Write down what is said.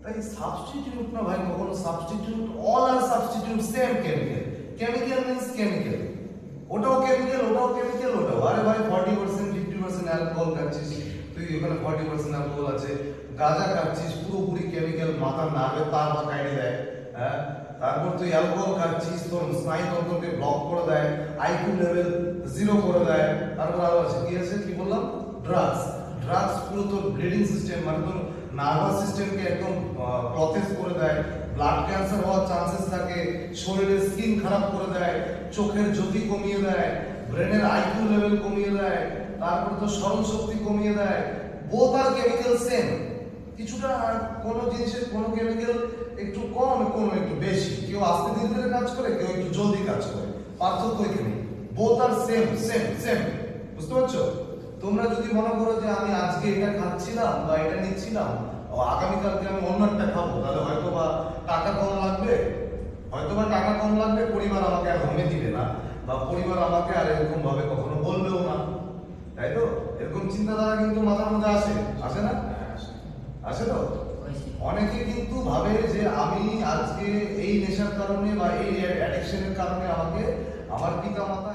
তাই সাবস্টিটিউট না ভাই, কখনো substitute, all are substitute same chemical. Chemical means chemical, ওটাও কেমিক্যাল, ওটাও কেমিক্যাল, ওটাও। আরে ভাই 40% 50% অ্যালকোহল খাচ্ছিস তুই, ওখানে 40% অ্যালকোহল আছে। গাঁজা খাচ্ছিস, পুরোপুরি কেমিক্যাল, মাথার নার্ভে তার বা কাটে দেয়। হ্যাঁ, তারপর তুই অ্যালকোহল খাচ্ছিস, তোর স্নায়ুতন্ত্রকে ব্লক করে দেয়, আইকিউ লেভেল 0 করে দেয়। তারপর আরো আছে কি আছে, কি বললাম, ড্রাগস। ড্রাগস পুরো তোর ব্লিডিং সিস্টেম, মানে তোর নার্ভাস সিস্টেমকে একদম ক্লথেজ করে দেয়, ব্লাড ক্যান্সার হওয়ার চান্সেস থাকে, শরীরের স্কিন খারাপ করে দেয়, চোখের জ্যোতি কমিয়ে দেয়, ব্রেনের আইকিউ লেভেল কমিয়ে দেয়, তারপর তো স্মরণ শক্তি কমিয়ে দেয়। বোথ আর কেমিক্যাল সেম। কিছুটা কোনো জিনিসের কোনো কেমিক্যাল একটু কম, কোনো একটু বেশি, কেউ আস্তে ধীরে ধীরে কাজ করে, কেউ একটু জলদি কাজ করে, পার্থক্য এখানে। বোথ আর সেম সেম সেম, বুঝতে পারছো? তোমরা যদি মনে করো যে আমি আজকে এটা খাচ্ছিলাম বা এটা নিচ্ছিলাম, আগামীকালকে আমি অন্য একটা খাবো, তাহলে হয়তো বা টাকা কম লাগবে, হয়তো বা টাকা কম লাগবে, পরিবার আমাকে আর হোমে দিবে না, বা পরিবার আমাকে আর এরকম ভাবে কখনো বলবেও না, তাই তো? এরকম চিন্তাধারা কিন্তু মাথার মধ্যে আসে, আসে না? আসে তো? অনেকে কিন্তু ভাবে যে আমি আজকে এই নেশার কারণে বা এই অ্যাডিকশনের কারণে আমাকে আমার পিতা মাতা